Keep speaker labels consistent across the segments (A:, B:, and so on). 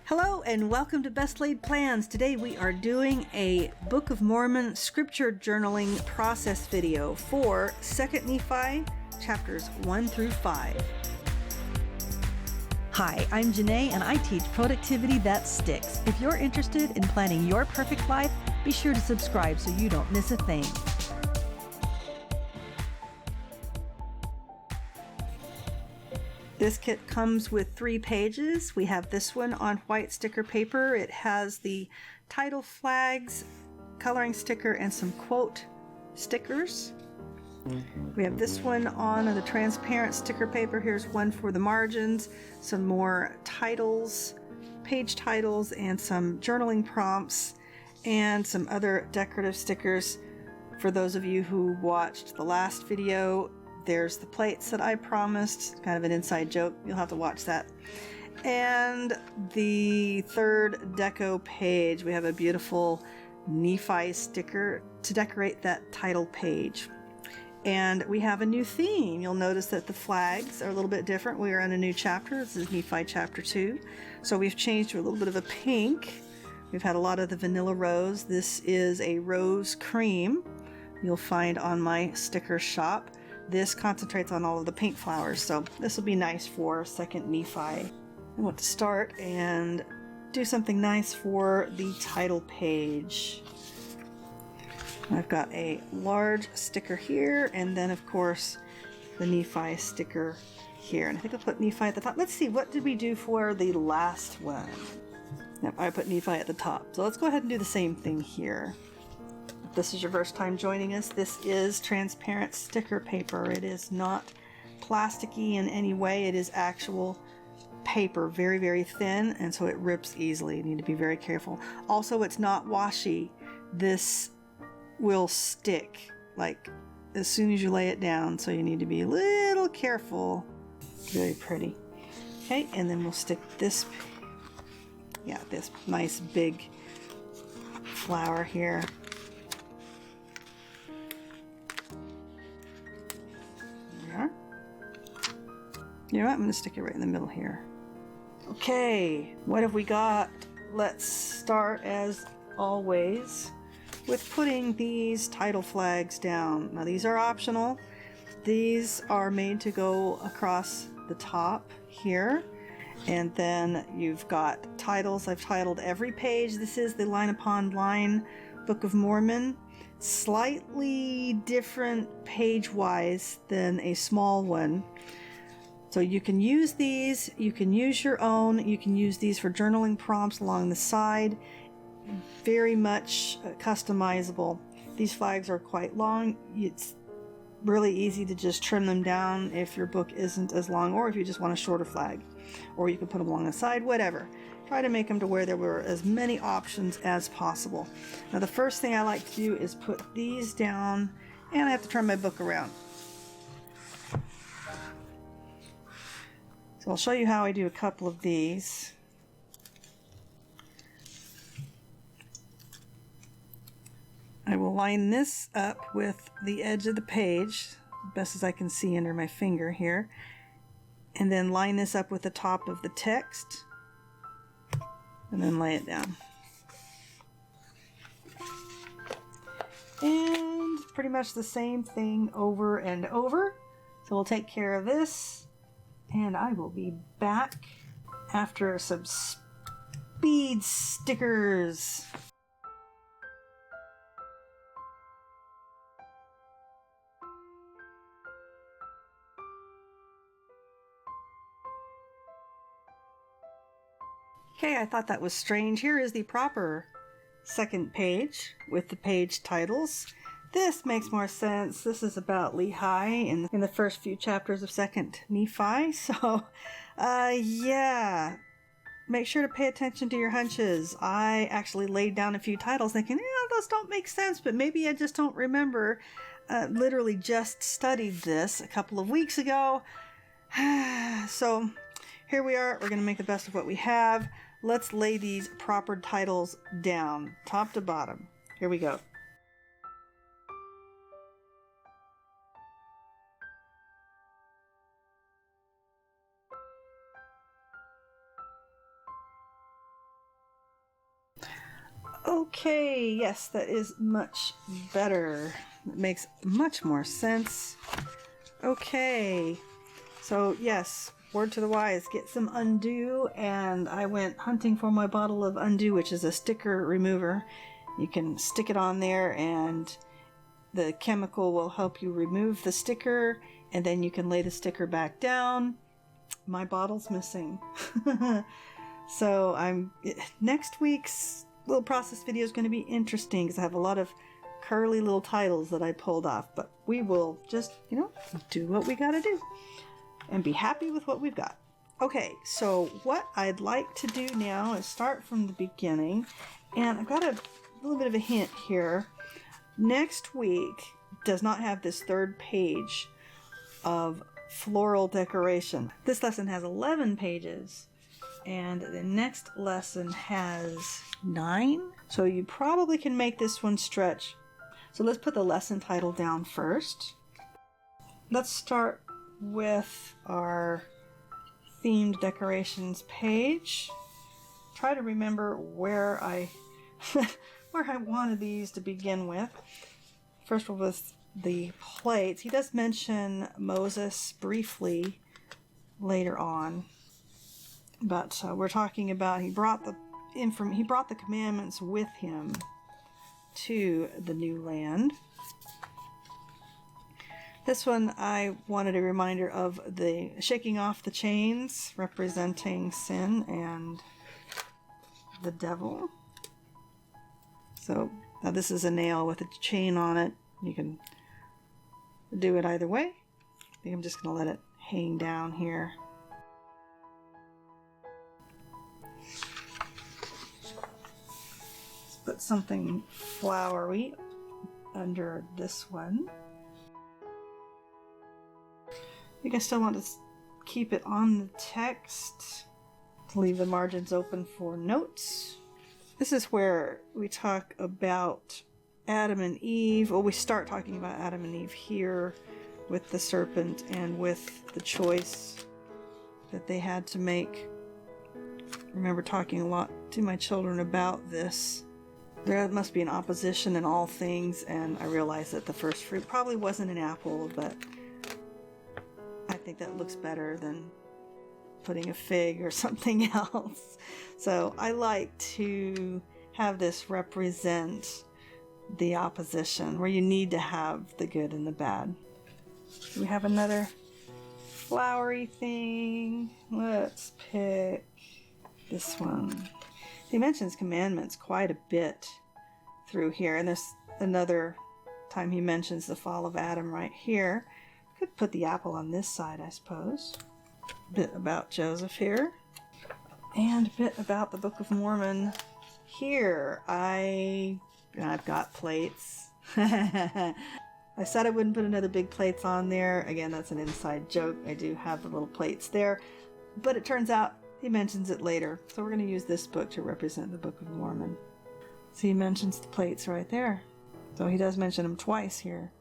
A: Hello and welcome to Best Laid Plans. Today we are doing a Book of Mormon scripture journaling process video for 2nd Nephi chapters 1 through 5. Hi, I'm Janae and I teach productivity that sticks. If you're interested in planning your perfect life, be sure to subscribe so you don't miss a thing. This kit comes with 3 pages. We have this one on white sticker paper. It has the title flags, coloring sticker, and some quote stickers. We have this one on the transparent sticker paper. Here's one for the margins, some more titles, page titles, and some journaling prompts, and some other decorative stickers. For those of you who watched the last video, there's the plates that I promised, kind of an inside joke. You'll have to watch that. And the 3rd deco page, we have a beautiful Nephi sticker to decorate that title page. And we have a new theme. You'll notice that the flags are a little bit different. We are in a new chapter. This is Nephi chapter 2. So we've changed to a little bit of a pink. We've had a lot of the vanilla rose. This is a rose cream you'll find on my sticker shop. This concentrates on all of the pink flowers, so this will be nice for 2nd Nephi. I want to start and do something nice for the title page. I've got a large sticker here, and then of course the Nephi sticker here. And I think I'll put Nephi at the top. Let's see, what did we do for the last one? Yep, I put Nephi at the top. So let's go ahead and do the same thing here. If this is your first time joining us, this is transparent sticker paper. It is not plasticky in any way. It is actual paper, very, very thin, and so it rips easily. You need to be very careful. Also, it's not washi. This will stick like as soon as you lay it down, so you need to be a little careful. Very pretty. Okay, and then we'll stick this, this nice big flower here. You know what? I'm going to stick it right in the middle here. Okay, what have we got? Let's start, as always, with putting these title flags down. Now, these are optional. These are made to go across the top here. And then you've got titles. I've titled every page. This is the line upon line Book of Mormon. Slightly different page-wise than a small one. So you can use these, you can use your own, you can use these for journaling prompts along the side. Very much customizable. These flags are quite long. It's really easy to just trim them down if your book isn't as long, or if you just want a shorter flag. Or you can put them along the side, whatever. Try to make them to where there were as many options as possible. Now the first thing I like to do is put these down, and I have to turn my book around. So I'll show you how I do a couple of these. I will line this up with the edge of the page, best as I can see under my finger here, and then line this up with the top of the text, and then lay it down. And pretty much the same thing over and over. So we'll take care of this. And I will be back after some speed stickers. Okay, I thought that was strange. Here is the proper 2nd page with the page titles. This makes more sense. This is about Lehi in the first few chapters of 2nd Nephi. So, yeah. Make sure to pay attention to your hunches. I actually laid down a few titles thinking, those don't make sense, but maybe I just don't remember. Literally just studied this a couple of weeks ago. So, here we are. We're going to make the best of what we have. Let's lay these proper titles down, top to bottom. Here we go. Okay, yes, that is much better. It makes much more sense. Okay, so yes, word to the wise, get some undo, and I went hunting for my bottle of undo, which is a sticker remover. You can stick it on there and the chemical will help you remove the sticker, and then you can lay the sticker back down. My bottle's missing. So next week's little process video is going to be interesting because I have a lot of curly little titles that I pulled off, but we will just, do what we got to do and be happy with what we've got. Okay, so what I'd like to do now is start from the beginning, and I've got a little bit of a hint here. Next week does not have this third page of floral decoration. This lesson has 11 pages, and the next lesson has 9. So you probably can make this one stretch. So let's put the lesson title down first. Let's start with our themed decorations page. Try to remember where I wanted these to begin with. First one was the plates. He does mention Moses briefly later on, but we're talking about he brought the commandments with him to the new land. This one I wanted a reminder of the shaking off the chains, representing sin and the devil. So now this is a nail with a chain on it. You can do it either way. I think I'm just going to let it hang down here. Let's put something flowery under this one. I think I still want to keep it on the text, to leave the margins open for notes. This is where we talk about Adam and Eve. Well, we start talking about Adam and Eve here with the serpent and with the choice that they had to make. I remember talking a lot to my children about this. There must be an opposition in all things, and I realized that the first fruit probably wasn't an apple, but I think that looks better than putting a fig or something else. So I like to have this represent the opposition, where you need to have the good and the bad. So we have another flowery thing. Let's pick this one. He mentions commandments quite a bit through here, and there's another time he mentions the fall of Adam right here. Could put the apple on this side, I suppose. A bit about Joseph here, and a bit about the Book of Mormon here. I've got plates. I said I wouldn't put another big plates on there. Again, that's an inside joke. I do have the little plates there, but it turns out he mentions it later. So we're going to use this book to represent the Book of Mormon. So he mentions the plates right there. So he does mention them twice here.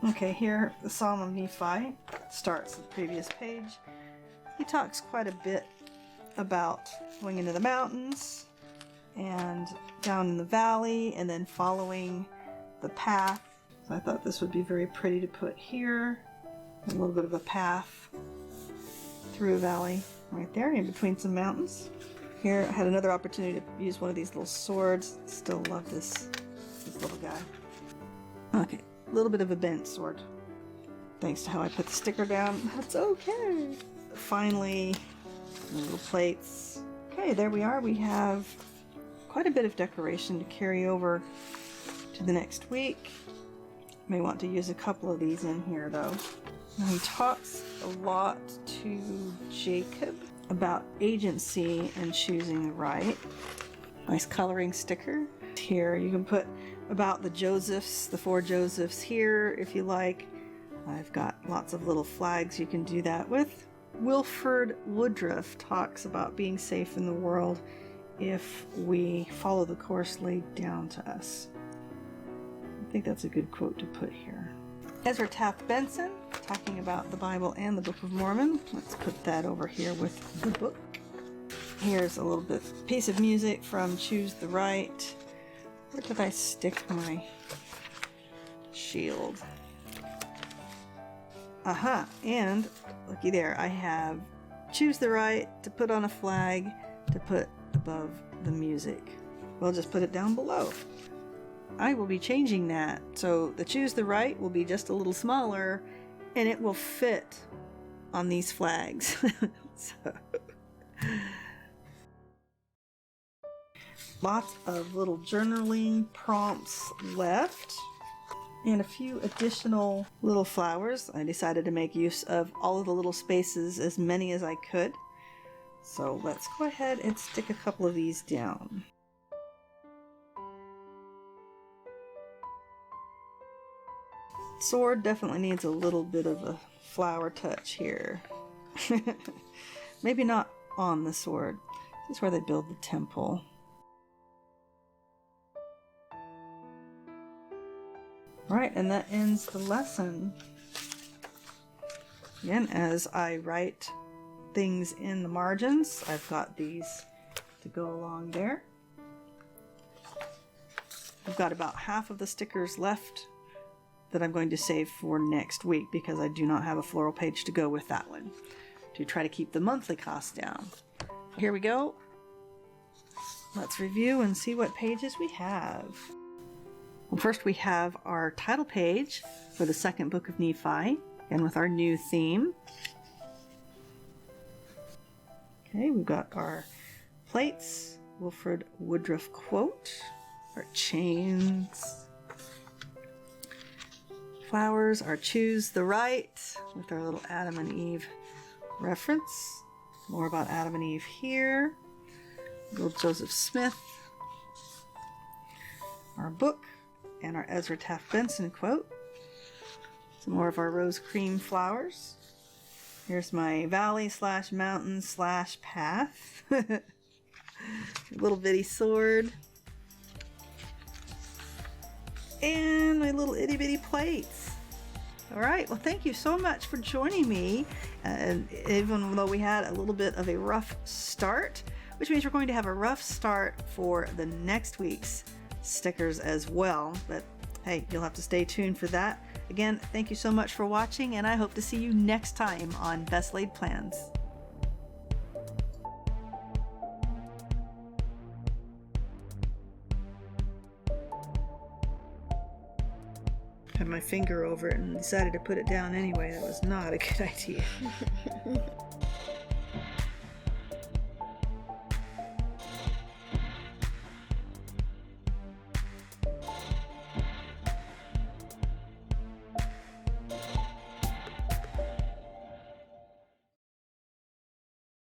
A: Okay, here the Psalm of Nephi starts the previous page. He talks quite a bit about going into the mountains and down in the valley and then following the path. So I thought this would be very pretty to put here. A little bit of a path through a valley right there in between some mountains. Here I had another opportunity to use one of these little swords. Still love this little guy. Okay, a little bit of a bent sword. Thanks to how I put the sticker down. That's okay. Finally, the little plates. Okay, there we are. We have quite a bit of decoration to carry over to the next week. May want to use a couple of these in here though. Now he talks a lot to Jacob about agency and choosing the right. Nice coloring sticker. Here you can put about the Josephs, the 4 Josephs here if you like. I've got lots of little flags you can do that with. Wilford Woodruff talks about being safe in the world if we follow the course laid down to us. I think that's a good quote to put here. Ezra Taft Benson talking about the Bible and the Book of Mormon. Let's put that over here with the book. Here's a little bit piece of music from Choose the Right. Where did I stick my shield? Aha, and looky there, I have Choose the Right to put on a flag to put above the music. We'll just put it down below. I will be changing that, so the Choose the Right will be just a little smaller and it will fit on these flags. So, lots of little journaling prompts left and a few additional little flowers. I decided to make use of all of the little spaces, as many as I could. So let's go ahead and stick a couple of these down. Sword definitely needs a little bit of a flower touch here. Maybe not on the sword. This is where they build the temple. Right, and that ends the lesson. Again, as I write things in the margins, I've got these to go along there. I've got about half of the stickers left that I'm going to save for next week because I do not have a floral page to go with that one, to try to keep the monthly cost down. Here we go. Let's review and see what pages we have. Well, first we have our title page for the second book of Nephi, and with our new theme. Okay, we've got our plates, Wilfred Woodruff quote, our chains, flowers, our Choose the Right, with our little Adam and Eve reference. More about Adam and Eve here. Little Joseph Smith. Our book, and our Ezra Taft Benson quote. Some more of our rose cream flowers. Here's my valley / mountain / path. Little bitty sword. And my little itty bitty plates. Alright, well thank you so much for joining me. Even though we had a little bit of a rough start, which means we're going to have a rough start for the next week's stickers as well, but hey, you'll have to stay tuned for that. Again, thank you so much for watching, and I hope to see you next time on Best Laid Plans. Had my finger over it and decided to put it down anyway. That was not a good idea.